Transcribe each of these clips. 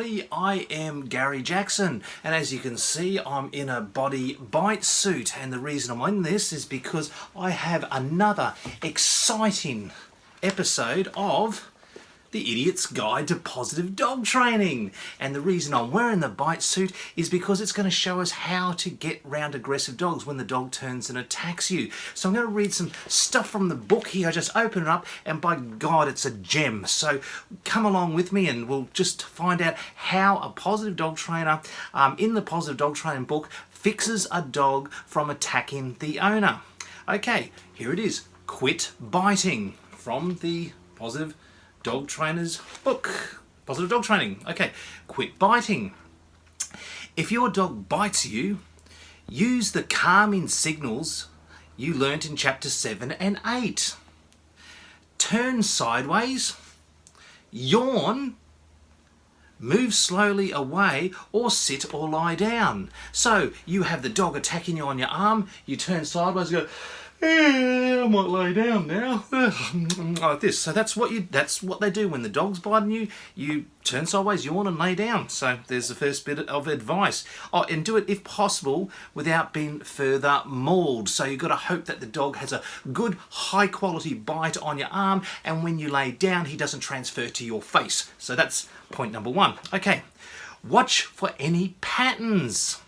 everybody, I am Gary Jackson, and as you can see I'm in a body bite suit, and the reason I'm in this is because I have another exciting episode of The Idiot's Guide to Positive Dog Training. And the reason I'm wearing the bite suit is because it's going to show us how to get round aggressive dogs when the dog turns and attacks you. So I'm going to read some stuff from the book here. I just open it up and by God it's a gem. So come along with me and we'll just find out how a positive dog trainer in the positive dog training book fixes a dog from attacking the owner. Okay, here it is. Quit biting from the positive dog trainer's book. Positive dog training. Okay, quit biting. If your dog bites you, use the calming signals you learnt in chapter 7 and 8. Turn sideways, yawn, move slowly away, or sit or lie down. So you have the dog attacking you on your arm, you turn sideways and go, I might lay down now, like this. So that's what they do when the dog's biting you. You turn sideways, yawn, and lay down. So there's the first bit of advice. Oh, and do it if possible without being further mauled. So you've got to hope that the dog has a good, high quality bite on your arm, and when you lay down, he doesn't transfer to your face. So that's point number one. Okay, watch for any patterns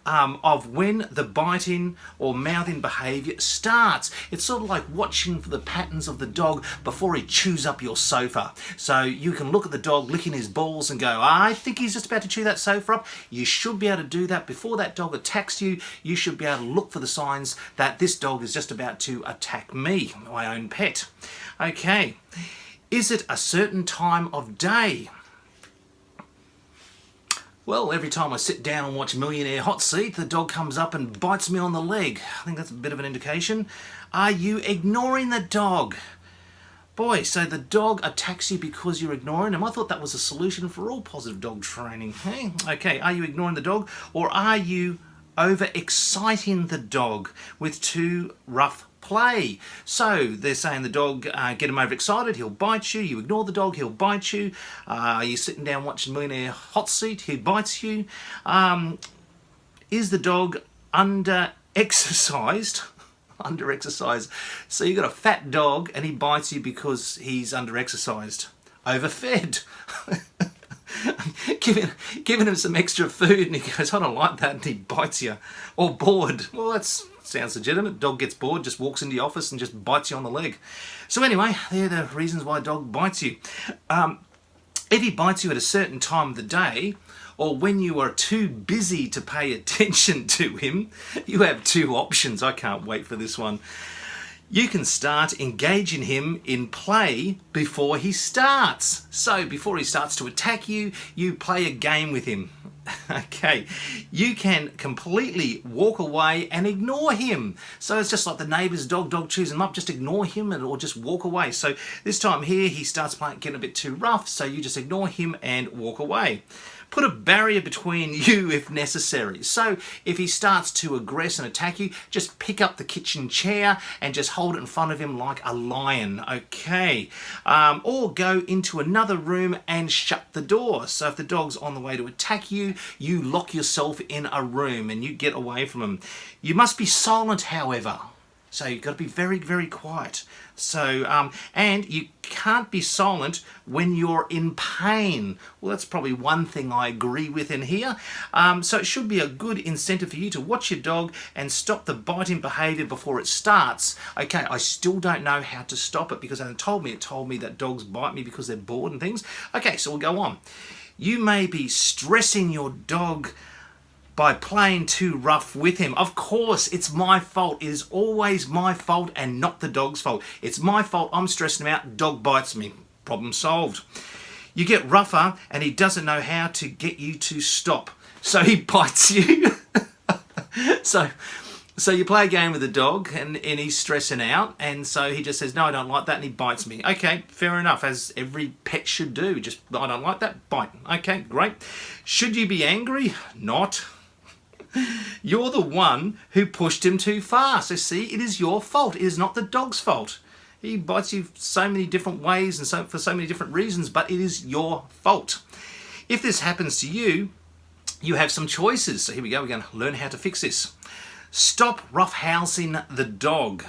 of when the biting or mouthing behaviour starts. It's sort of like watching for the patterns of the dog before he chews up your sofa. So you can look at the dog licking his balls and go, I think he's just about to chew that sofa up. You should be able to do that before that dog attacks you. You should be able to look for the signs that this dog is just about to attack me, my own pet. Okay, is it a certain time of day? Well, every time I sit down and watch Millionaire Hot Seat, the dog comes up and bites me on the leg. I think that's a bit of an indication. Are you ignoring the dog? Boy, so the dog attacks you because you're ignoring him. I thought that was a solution for all positive dog training. Hey? Okay, are you ignoring the dog, or are you over-exciting the dog with too rough play? So they're saying the dog, get him overexcited, he'll bite you. You ignore the dog, he'll bite you. You're sitting down watching Millionaire Hot Seat, he bites you. Is the dog under-exercised? Under-exercised. So you've got a fat dog and he bites you because he's under-exercised. Overfed. Giving him some extra food and he goes, I don't like that, and he bites you. Or bored. Well, that sounds legitimate. Dog gets bored, just walks into the office and just bites you on the leg. So anyway, they're the reasons why a dog bites you. If he bites you at a certain time of the day, or when you are too busy to pay attention to him, you have two options. I can't wait for this one. You can start engaging him in play before he starts. So before he starts to attack you, you play a game with him. Okay, you can completely walk away and ignore him. So it's just like the neighbour's dog chews him up, just ignore him or just walk away. So this time here, he starts getting a bit too rough, so you just ignore him and walk away. Put a barrier between you if necessary. So if he starts to aggress and attack you, just pick up the kitchen chair and just hold it in front of him like a lion, okay? Or go into another room and shut the door. So if the dog's on the way to attack you, you lock yourself in a room and you get away from him. You must be silent, however. So you've got to be very, very quiet. So, and you can't be silent when you're in pain. Well, that's probably one thing I agree with in here. So it should be a good incentive for you to watch your dog and stop the biting behaviour before it starts. Okay, I still don't know how to stop it because it told me that dogs bite me because they're bored and things. Okay, so we'll go on. You may be stressing your dog by playing too rough with him. Of course, it's my fault. It is always my fault and not the dog's fault. It's my fault. I'm stressing him out. Dog bites me. Problem solved. You get rougher and he doesn't know how to get you to stop. So he bites you. So you play a game with the dog and he's stressing out, and so he just says, no, I don't like that, and he bites me. Okay, fair enough, as every pet should do. Just, I don't like that, bite. Okay, great. Should you be angry? Not. You're the one who pushed him too far. So see, it is your fault. It is not the dog's fault. He bites you so many different ways and for so many different reasons, but it is your fault. If this happens to you, you have some choices. So here we go, we're going to learn how to fix this. Stop roughhousing the dog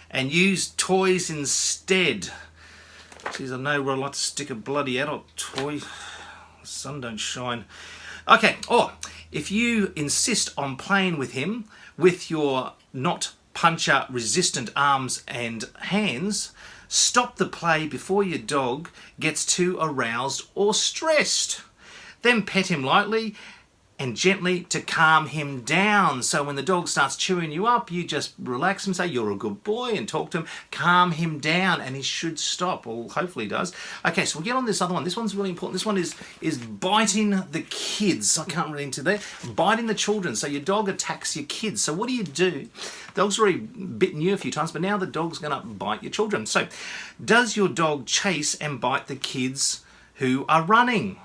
and use toys instead. Geez, I know where I like to stick a bloody adult toy. The sun don't shine. Okay, or if you insist on playing with him with your not puncher resistant arms and hands, stop the play before your dog gets too aroused or stressed. Then pet him lightly and gently to calm him down. So when the dog starts chewing you up, you just relax him, say you're a good boy, and talk to him, calm him down, and he should stop, or hopefully he does. Okay, so we'll get on this other one. This one's really important. This one is biting the kids. I can't really into that. Biting the children. So your dog attacks your kids. So what do? The dog's already bitten you a few times, but now the dog's going to bite your children. So does your dog chase and bite the kids who are running?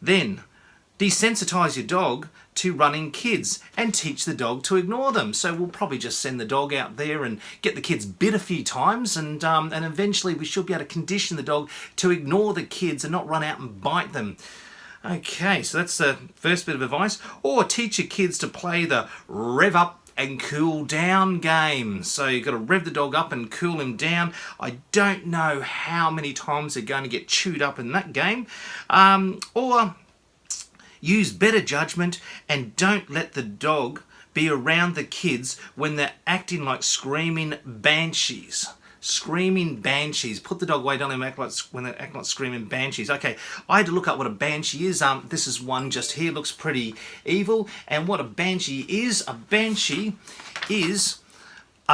Then desensitize your dog to running kids and teach the dog to ignore them. So we'll probably just send the dog out there and get the kids bit a few times, and eventually we should be able to condition the dog to ignore the kids and not run out and bite them. Okay, so that's the first bit of advice. Or teach your kids to play the rev up and cool down game. So you've got to rev the dog up and cool him down. I don't know how many times they're going to get chewed up in that game. Or use better judgment and don't let the dog be around the kids when they're acting like screaming banshees. Screaming banshees. Put the dog away, don't let them act like when they act like screaming banshees. Okay, I had to look up what a banshee is. This is one just here, looks pretty evil. And what a banshee is a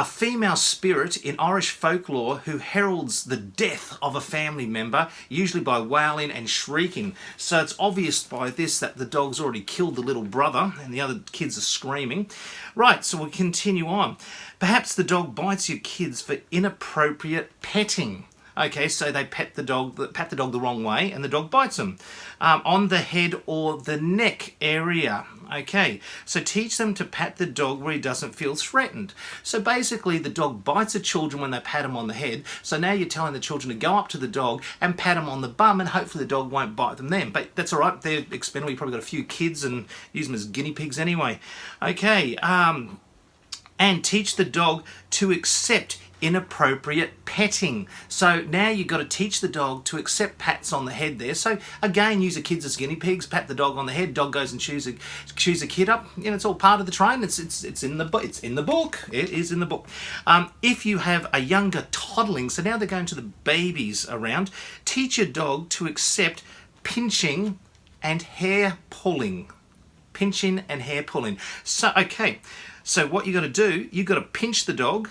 female spirit in Irish folklore who heralds the death of a family member, usually by wailing and shrieking. So it's obvious by this that the dog's already killed the little brother and the other kids are screaming. Right, so we'll continue on. Perhaps the dog bites your kids for inappropriate petting. Okay, so they pat the dog the wrong way and the dog bites them on the head or the neck area. Okay, so teach them to pat the dog where he doesn't feel threatened. So basically the dog bites the children when they pat him on the head. So now you're telling the children to go up to the dog and pat him on the bum, and hopefully the dog won't bite them then. But that's all right, they're expendable. You've probably got a few kids and use them as guinea pigs anyway. Okay, and teach the dog to accept inappropriate petting. So now you've got to teach the dog to accept pats on the head there. So again, use the kids as guinea pigs, pat the dog on the head, dog goes and chews a kid up. You know, it's all part of the train. It's in the book. It is in the book. If you have a younger toddling, so now they're going to the babies around, teach your dog to accept pinching and hair pulling. Pinching and hair pulling. So okay, so what you got to do, you've got to pinch the dog,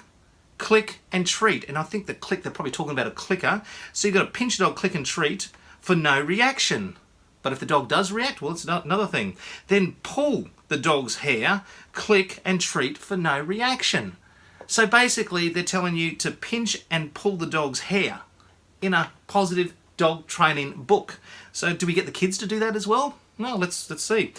click and treat. And I think the click, they're probably talking about a clicker. So you've got to pinch the dog, click and treat for no reaction. But if the dog does react, well, it's another thing. Then pull the dog's hair, click and treat for no reaction. So basically they're telling you to pinch and pull the dog's hair in a positive dog training book. So do we get the kids to do that as well? Well, let's see.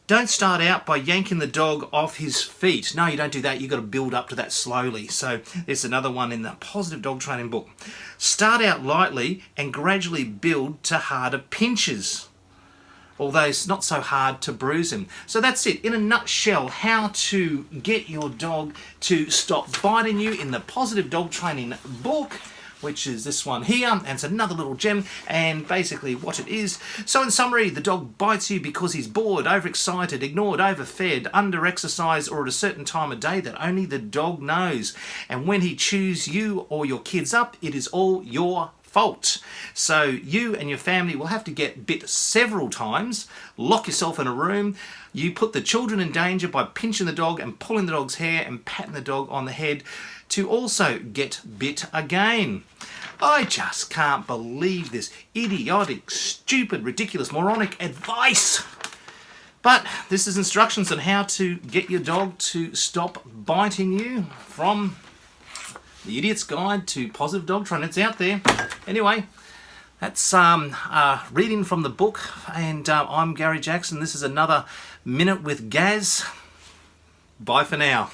Don't start out by yanking the dog off his feet. No, you don't do that. You've got to build up to that slowly. So there's another one in the positive dog training book. Start out lightly and gradually build to harder pinches, although it's not so hard to bruise him. So that's it. In a nutshell, how to get your dog to stop biting you in the positive dog training book, which is this one here, and it's another little gem, and basically what it is. So in summary, the dog bites you because he's bored, overexcited, ignored, overfed, under-exercised, or at a certain time of day that only the dog knows. And when he chews you or your kids up, it is all your fault. So you and your family will have to get bit several times, lock yourself in a room. You put the children in danger by pinching the dog and pulling the dog's hair and patting the dog on the head to also get bit again. I just can't believe this idiotic, stupid, ridiculous, moronic advice. But this is instructions on how to get your dog to stop biting you from The Idiot's Guide to Positive Dog Training. It's out there. Anyway, that's reading from the book, and I'm Gary Jackson. This is another Minute with Gaz. Bye for now.